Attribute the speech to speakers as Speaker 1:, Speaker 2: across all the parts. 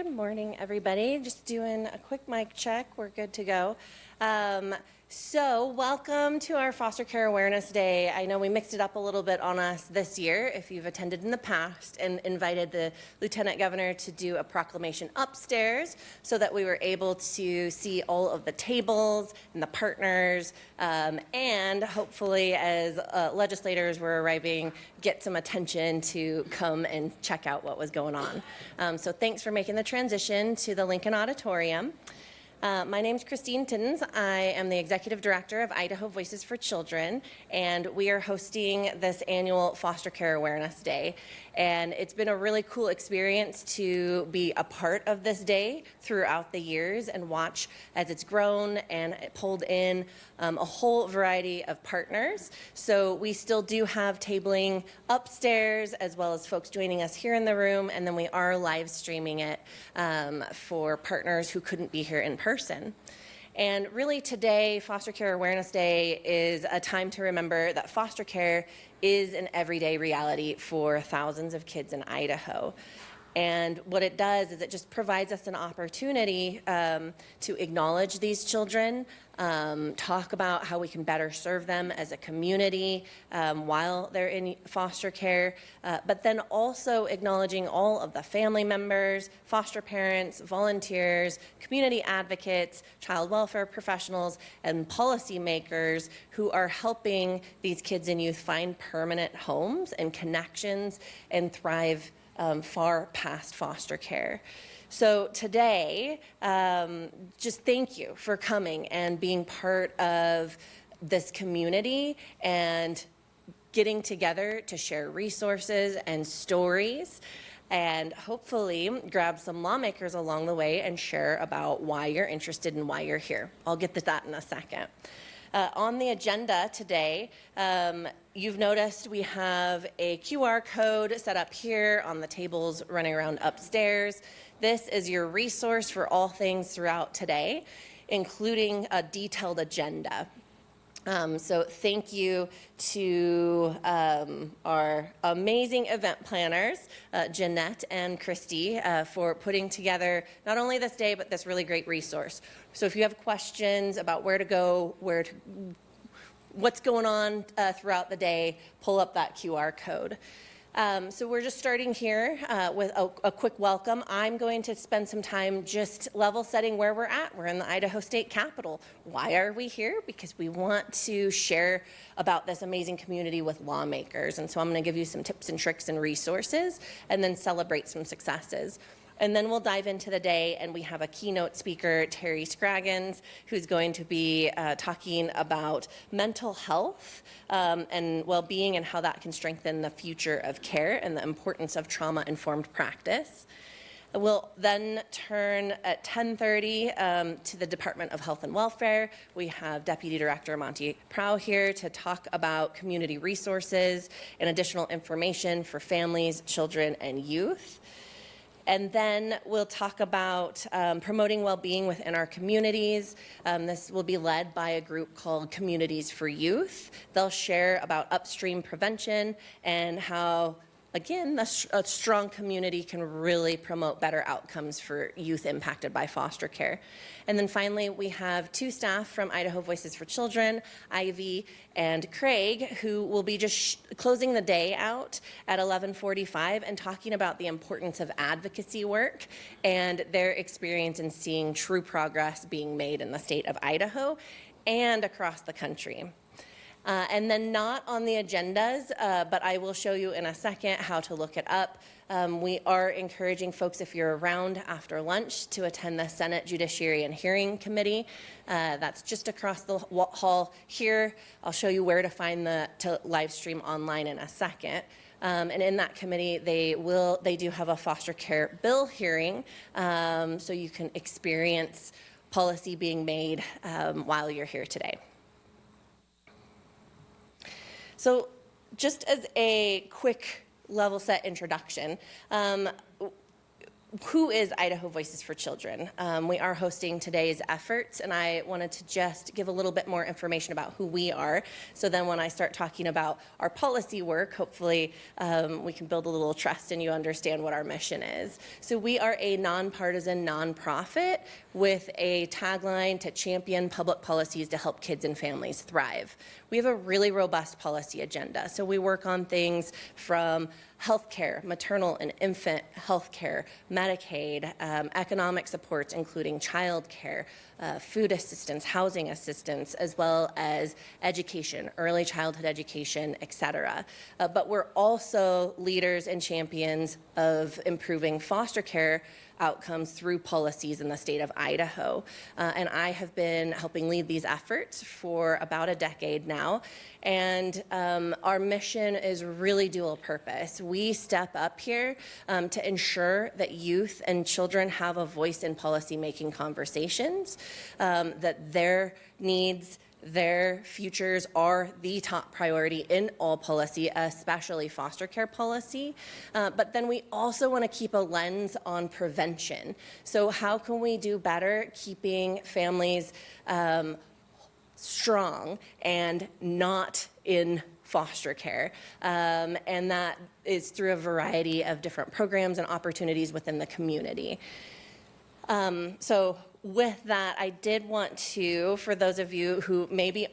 Speaker 1: Good morning, everybody. Just doing a quick mic check. We're good to go. So welcome to our Foster Care Awareness Day. I know we mixed it up a little bit on us this year, if you've attended in the past, and invited the Lieutenant Governor to do a proclamation upstairs so that we were able to see all of the tables and the partners, and hopefully as legislators were arriving, get some attention to come and check out what was going on. So thanks for making the transition to the Lincoln Auditorium. My name is Christine Tiddens. I am the Executive Director of Idaho Voices for Children, and we are hosting this annual Foster Care Awareness Day. And it's been a really cool experience to be a part of this day throughout the years and watch as it's grown and it pulled in a whole variety of partners. So we still do have tabling upstairs as well as folks joining us here in the room, and then we are live streaming it for partners who couldn't be here in person. And really today, Foster Care Awareness Day is a time to remember that foster care is an everyday reality for thousands of kids in Idaho. And what it does is it just provides us an opportunity to acknowledge these children, talk about how we can better serve them as a community while they're in foster care, but then also acknowledging all of the family members, foster parents, volunteers, community advocates, child welfare professionals, and policymakers who are helping these kids and youth find permanent homes and connections and thrive far past foster care. So today, just thank you for coming and being part of this community and getting together to share resources and stories, and hopefully grab some lawmakers along the way and share about why you're interested and why you're here. I'll get to that in a second. On the agenda today, you've noticed we have a QR code set up here on the tables running around upstairs. This is your resource for all things throughout today, including a detailed agenda. So thank you to our amazing event planners, Jeanette and Christy, for putting together not only this day, but this really great resource. So if you have questions about where to go, what's going on throughout the day, pull up that QR code. So we're just starting here with a quick welcome. I'm going to spend some time just level setting where we're at. We're in the Idaho State Capitol. Why are we here? Because we want to share about this amazing community with lawmakers. And so I'm going to give you some tips and tricks and resources and then celebrate some successes. And then we'll dive into the day, and we have a keynote speaker, Terry Scraggins, who's going to be talking about mental health and well-being and how that can strengthen the future of care and the importance of trauma-informed practice. We'll then turn at 10:30 to the Department of Health and Welfare. We have Deputy Director Monty Prow here to talk about community resources and additional information for families, children, and youth. And then we'll talk about promoting well-being within our communities. This will be led by a group called Communities for Youth. They'll share about upstream prevention and how, again, a strong community can really promote better outcomes for youth impacted by foster care. And then finally, we have two staff from Idaho Voices for Children, Ivy and Craig, who will be just closing the day out at 11:45 and talking about the importance of advocacy work and their experience in seeing true progress being made in the state of Idaho and across the country. And then not on the agendas, but I will show you in a second how to look it up. We are encouraging folks, if you're around after lunch, to attend the Senate Judiciary and Hearing Committee. That's just across the hall here. I'll show you where to find to live stream online in a second. And in that committee, they do have a foster care bill hearing, so you can experience policy being made while you're here today. So just as a quick level set introduction, who is Idaho Voices for Children? We are hosting today's efforts, and I wanted to just give a little bit more information about who we are. So then when I start talking about our policy work, hopefully we can build a little trust and you understand what our mission is. So we are a nonpartisan nonprofit with a tagline to champion public policies to help kids and families thrive. We have a really robust policy agenda. So we work on things from healthcare, maternal and infant healthcare, Medicaid, economic supports, including childcare, food assistance, housing assistance, as well as education, early childhood education, et cetera. But we're also leaders and champions of improving foster care outcomes through policies in the state of Idaho. And I have been helping lead these efforts for about a decade now. And our mission is really dual purpose. We step up here to ensure that youth and children have a voice in policymaking conversations, that their needs, their futures are the top priority in all policy, especially foster care policy. But then we also want to keep a lens on prevention. So how can we do better keeping families strong and not in foster care? And that is through a variety of different programs and opportunities within the community. So with that, I did want to, for those of you who maybe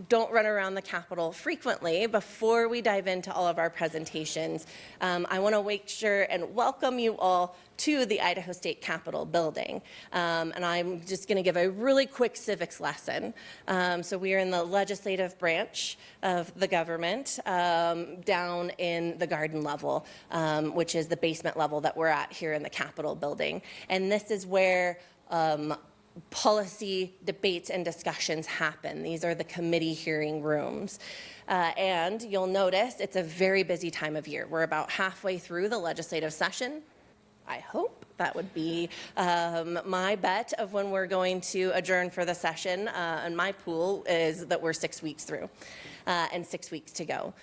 Speaker 1: don't run around the Capitol frequently, before we dive into all of our presentations, I want to make sure and welcome you all to the Idaho State Capitol building. And I'm just going to give a really quick civics lesson. So we are in the legislative branch of the government, down in the garden level, which is the basement level that we're at here in the Capitol building. And this is where policy debates and discussions happen. These are the committee hearing rooms. And you'll notice it's a very busy time of year. We're about halfway through the legislative session. I hope that would be my bet of when we're going to adjourn for the session. And my pool is that we're 6 weeks through and 6 weeks to go.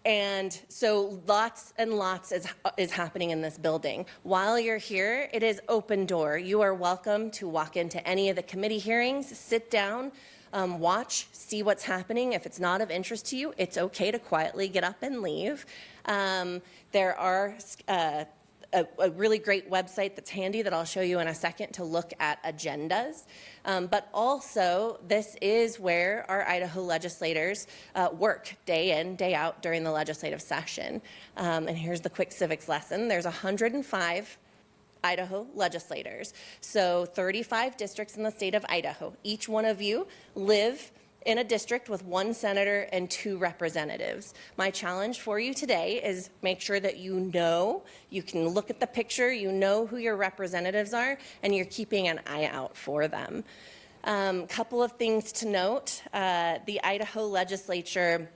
Speaker 1: And so lots and lots is happening in this building. While you're here, it is open door. You are welcome to walk into any of the committee hearings, sit down, watch, see what's happening. If it's not of interest to you, it's okay to quietly get up and leave. There are a really great website that's handy that I'll show you in a second to look at agendas. But also, this is where our Idaho legislators work day in, day out during the legislative session. And here's the quick civics lesson. There's 105 Idaho legislators. So 35 districts in the state of Idaho. Each one of you live in a district with 1 senator and 2 representatives. My challenge for you today is make sure that you can look at the picture, you know who your representatives are, and you're keeping an eye out for them. Couple of things to note. The Idaho legislature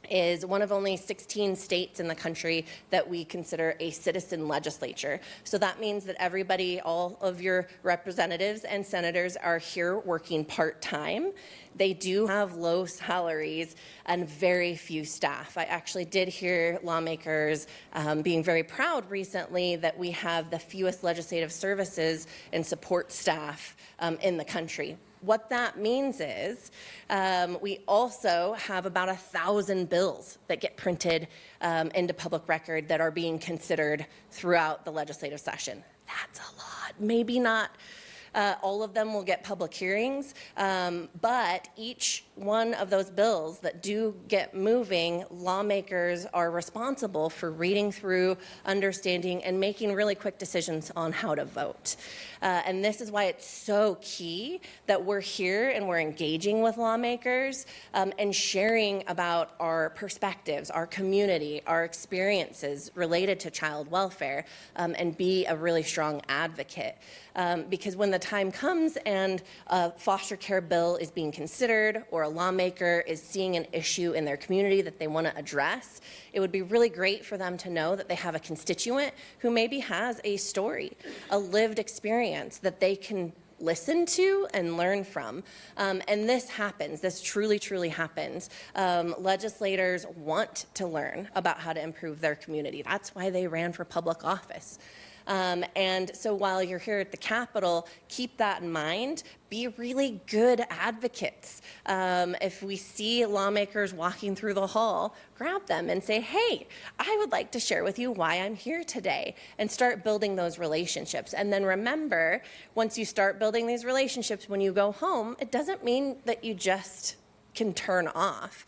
Speaker 1: is one of only 16 states in the country that we consider a citizen legislature. So that means that everybody, all of your representatives and senators are here working part-time. They do have low salaries and very few staff. I actually did hear lawmakers being very proud recently that we have the fewest legislative services and support staff in the country. What that means is we also have about 1,000 bills that get printed into public record that are being considered throughout the legislative session. That's a lot. Maybe not all of them will get public hearings, but each one of those bills that do get moving, lawmakers are responsible for reading through, understanding, and making really quick decisions on how to vote. And this is why it's so key that we're here and we're engaging with lawmakers and sharing about our perspectives, our community, our experiences related to child welfare, and be a really strong advocate. Because when the time comes and a foster care bill is being considered or a lawmaker is seeing an issue in their community that they want to address, it would be really great for them to know that they have a constituent who maybe has a story, a lived experience that they can listen to and learn from. And this happens. This truly, truly happens. Legislators want to learn about how to improve their community. That's why they ran for public office. And so while you're here at the Capitol, keep that in mind. Be really good advocates. If we see lawmakers walking through the hall, grab them and say, hey, I would like to share with you why I'm here today, and start building those relationships. And then remember, once you start building these relationships, when you go home, it doesn't mean that you just can turn off.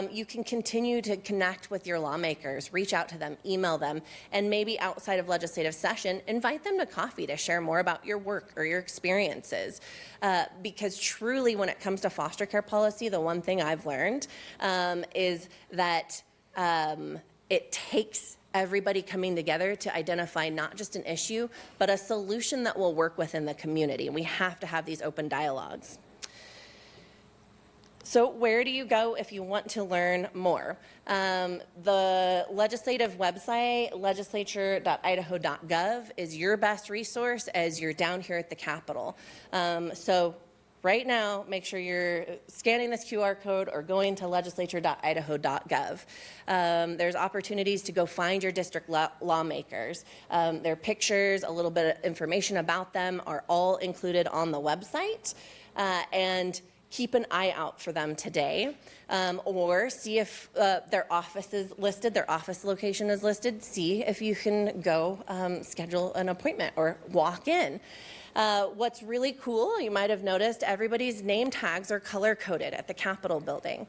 Speaker 1: You can continue to connect with your lawmakers, reach out to them, email them, and maybe outside of legislative session, invite them to coffee to share more about your work or your experiences. Because truly, when it comes to foster care policy, the one thing I've learned is that it takes everybody coming together to identify not just an issue, but a solution that will work within the community. And we have to have these open dialogues. So where do you go if you want to learn more? The legislative website, legislature.idaho.gov, is your best resource as you're down here at the Capitol. So right now, make sure you're scanning this QR code or going to legislature.idaho.gov. There's opportunities to go find your district lawmakers. Their pictures, a little bit of information about them are all included on the website. And keep an eye out for them today, or see if their office is listed, their office location is listed. See if you can go schedule an appointment or walk in. What's really cool, you might have noticed, everybody's name tags are color-coded at the Capitol building.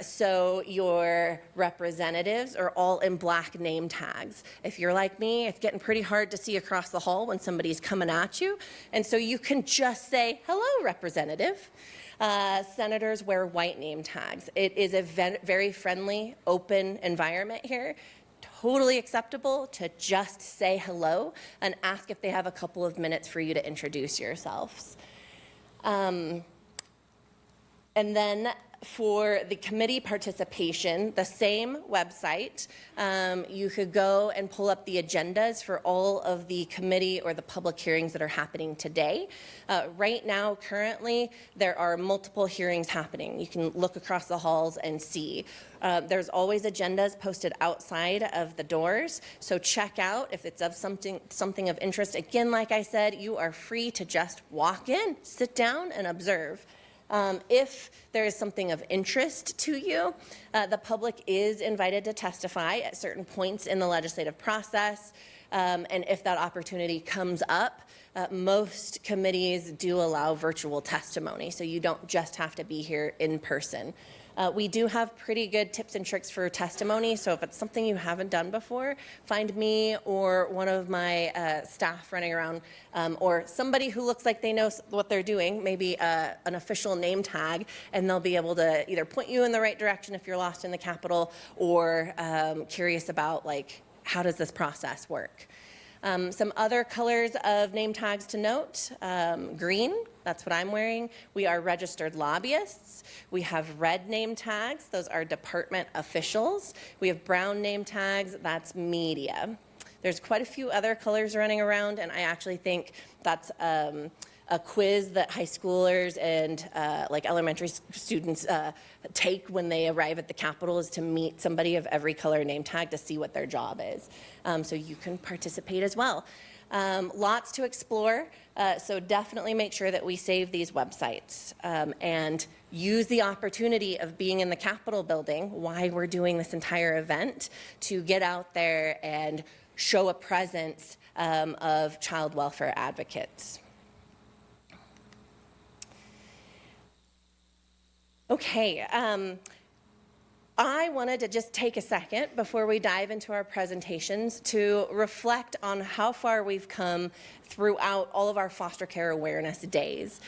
Speaker 1: So your representatives are all in black name tags. If you're like me, it's getting pretty hard to see across the hall when somebody's coming at you. And so you can just say, hello, representative. Senators wear white name tags. It is a very friendly, open environment here. Totally acceptable to just say hello and ask if they have a couple of minutes for you to introduce yourselves. And then for the committee participation, the same website, you could go and pull up the agendas for all of the committee or the public hearings that are happening today. Right now, currently, there are multiple hearings happening. You can look across the halls and see. There's always agendas posted outside of the doors, so check out if it's of something of interest. Again, like I said, you are free to just walk in, sit down, and observe. If there is something of interest to you, the public is invited to testify at certain points in the legislative process. And if that opportunity comes up, most committees do allow virtual testimony, so you don't just have to be here in person. We do have pretty good tips and tricks for testimony, so if it's something you haven't done before, find me or one of my staff running around, or somebody who looks like they know what they're doing, maybe an official name tag, and they'll be able to either point you in the right direction if you're lost in the Capitol, or curious about, like, how does this process work? Some other colors of name tags to note, green, that's what I'm wearing. We are registered lobbyists. We have red name tags, those are department officials. We have brown name tags, that's media. There's quite a few other colors running around, and I actually think that's a quiz that high schoolers and like elementary students take when they arrive at the Capitol, is to meet somebody of every color name tag to see what their job is. So you can participate as well. Lots to explore, so definitely make sure that we save these websites and use the opportunity of being in the Capitol building, why we're doing this entire event, to get out there and show a presence of child welfare advocates. Okay, I wanted to just take a second before we dive into our presentations to reflect on how far we've come throughout all of our foster care awareness days.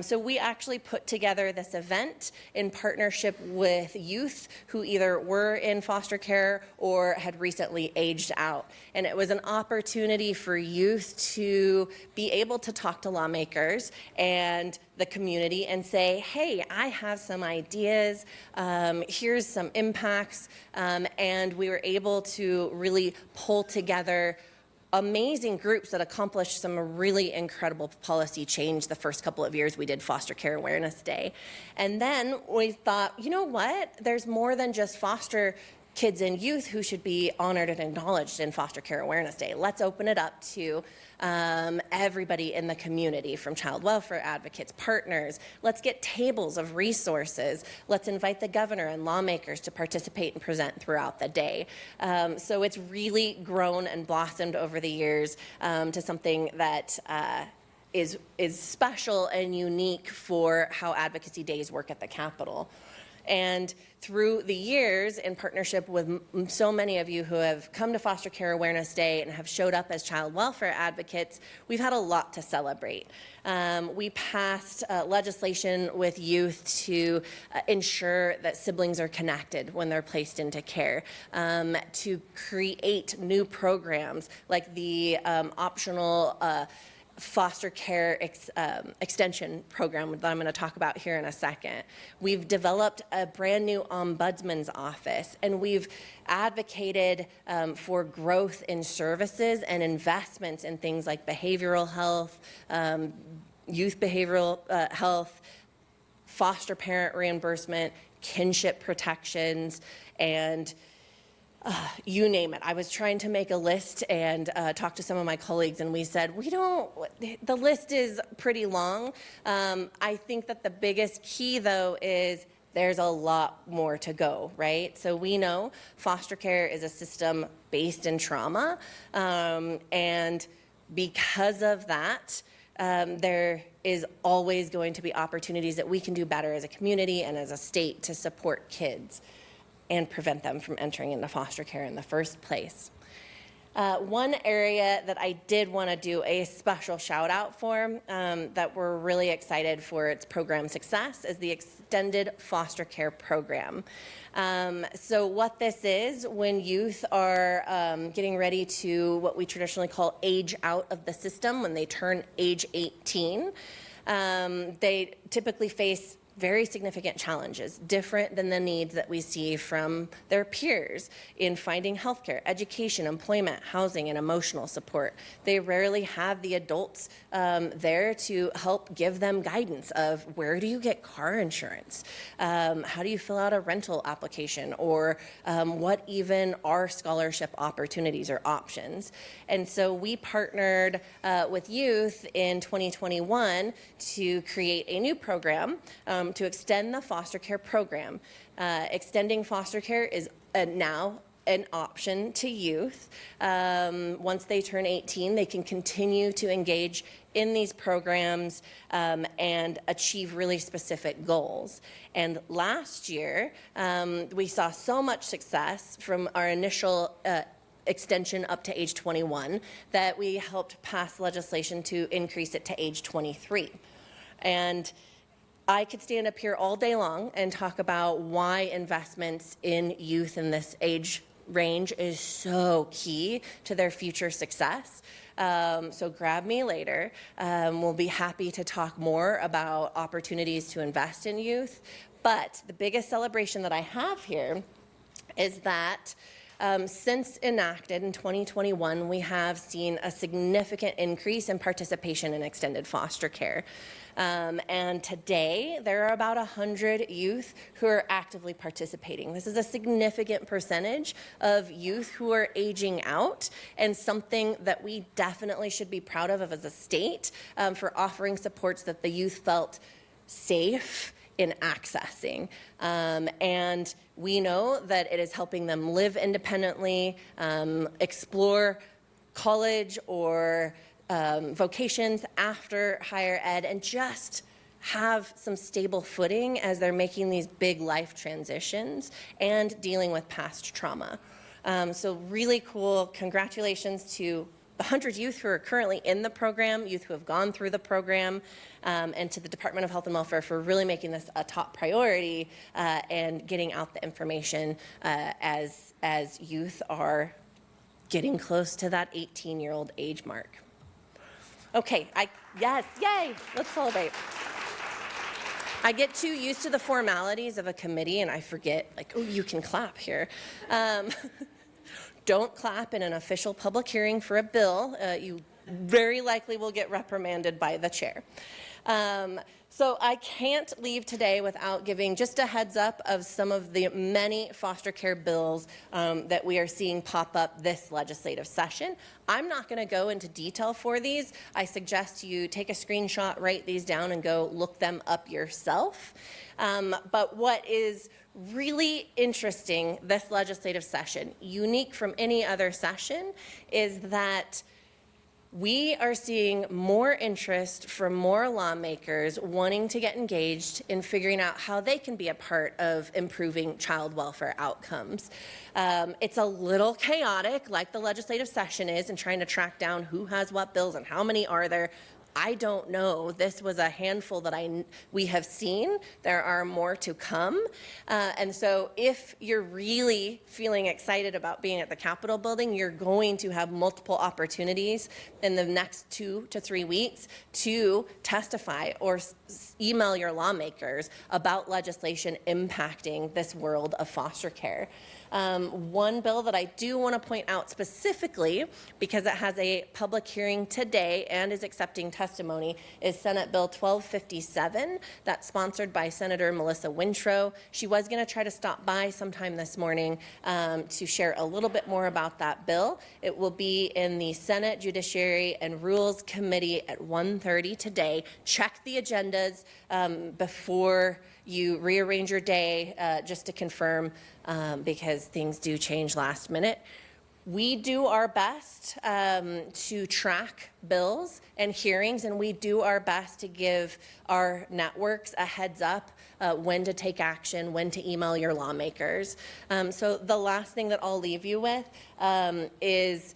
Speaker 1: So we actually put together this event in partnership with youth who either were in foster care or had recently aged out. And it was an opportunity for youth to be able to talk to lawmakers and the community and say, hey, I have some ideas, here's some impacts, and we were able to really pull together amazing groups that accomplished some really incredible policy change the first couple of years we did Foster Care Awareness Day. And then we thought, you know what? There's more than just foster kids and youth who should be honored and acknowledged in Foster Care Awareness Day. Let's open it up to everybody in the community, from child welfare advocates, partners. Let's get tables of resources. Let's invite the governor and lawmakers to participate and present throughout the day. So it's really grown and blossomed over the years to something that is special and unique for how advocacy days work at the Capitol. And through the years, in partnership with so many of you who have come to Foster Care Awareness Day and have showed up as child welfare advocates, we've had a lot to celebrate. We passed legislation with youth to ensure that siblings are connected when they're placed into care, to create new programs like the optional foster care extension program that I'm going to talk about here in a second. We've developed a brand new ombudsman's office, and we've advocated for growth in services and investments in things like behavioral health, youth behavioral health, foster parent reimbursement, kinship protections, and you name it. I was trying to make a list and talk to some of my colleagues, and we said, the list is pretty long. I think that the biggest key, though, is there's a lot more to go, right? So we know foster care is a system based in trauma, and because of that, there is always going to be opportunities that we can do better as a community and as a state to support kids and prevent them from entering into foster care in the first place. One area that I did want to do a special shout out for that we're really excited for its program success is the Extended Foster Care Program. So what this is, when youth are getting ready to what we traditionally call age out of the system, when they turn age 18, they typically face very significant challenges, different than the needs that we see from their peers in finding healthcare, education, employment, housing, and emotional support. They rarely have the adults there to help give them guidance of where do you get car insurance? How do you fill out a rental application? Or what even are scholarship opportunities or options? And so we partnered with youth in 2021 to create a new program to extend the foster care program. Extending foster care is now an option to youth. Once they turn 18, they can continue to engage in these programs and achieve really specific goals. And last year, we saw so much success from our initial extension up to age 21 that we helped pass legislation to increase it to age 23. And I could stand up here all day long and talk about why investments in youth in this age range is so key to their future success. So grab me later. We'll be happy to talk more about opportunities to invest in youth. But the biggest celebration that I have here is that since enacted in 2021, we have seen a significant increase in participation in extended foster care. And today, there are about 100 youth who are actively participating. This is a significant percentage of youth who are aging out, and something that we definitely should be proud of as a state for offering supports that the youth felt safe in accessing. And we know that it is helping them live independently, explore college or vocations after higher ed, and just have some stable footing as they're making these big life transitions and dealing with past trauma. So really cool. Congratulations to the 100 youth who are currently in the program, youth who have gone through the program, and to the Department of Health and Welfare for really making this a top priority and getting out the information as youth are getting close to that 18-year-old age mark. Okay, yes, yay, let's celebrate. I get too used to the formalities of a committee and I forget, like, oh, you can clap here. don't clap in an official public hearing for a bill. You very likely will get reprimanded by the chair. So I can't leave today without giving just a heads up of some of the many foster care bills that we are seeing pop up this legislative session. I'm not going to go into detail for these. I suggest you take a screenshot, write these down, and go look them up yourself. But what is really interesting this legislative session, unique from any other session, is that we are seeing more interest from more lawmakers wanting to get engaged in figuring out how they can be a part of improving child welfare outcomes. It's a little chaotic, like the legislative session is, in trying to track down who has what bills and how many are there. I don't know. This was a handful that we have seen. There are more to come. And so if you're really feeling excited about being at the Capitol building, you're going to have multiple opportunities in the next 2 to 3 weeks to testify or email your lawmakers about legislation impacting this world of foster care. One bill that I do want to point out specifically, because it has a public hearing today and is accepting testimony, is Senate Bill 1257. That's sponsored by Senator Melissa Wintrow. She was going to try to stop by sometime this morning to share a little bit more about that bill. It will be in the Senate Judiciary and Rules Committee at 1:30 today. Check the agendas before you rearrange your day just to confirm, because things do change last minute. We do our best to track bills and hearings, and we do our best to give our networks a heads up when to take action, when to email your lawmakers. So the last thing that I'll leave you with is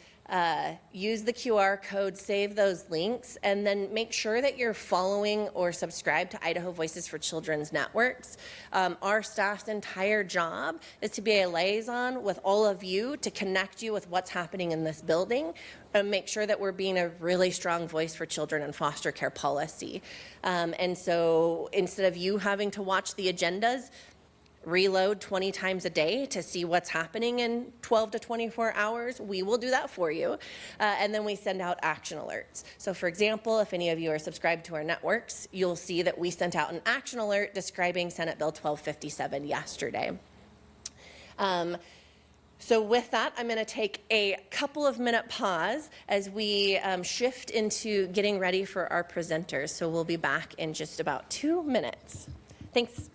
Speaker 1: use the QR code, save those links, and then make sure that you're following or subscribed to Idaho Voices for Children's networks. Our staff's entire job is to be a liaison with all of you to connect you with what's happening in this building and make sure that we're being a really strong voice for children and foster care policy. And so instead of you having to watch the agendas, reload 20 times a day to see what's happening in 12 to 24 hours, we will do that for you. And then we send out action alerts. So for example, if any of you are subscribed to our networks, you'll see that we sent out an action alert describing Senate Bill 1257 yesterday. So with that, I'm going to take a couple of minute pause as we shift into getting ready for our presenters. So we'll be back in just about 2 minutes. Thanks.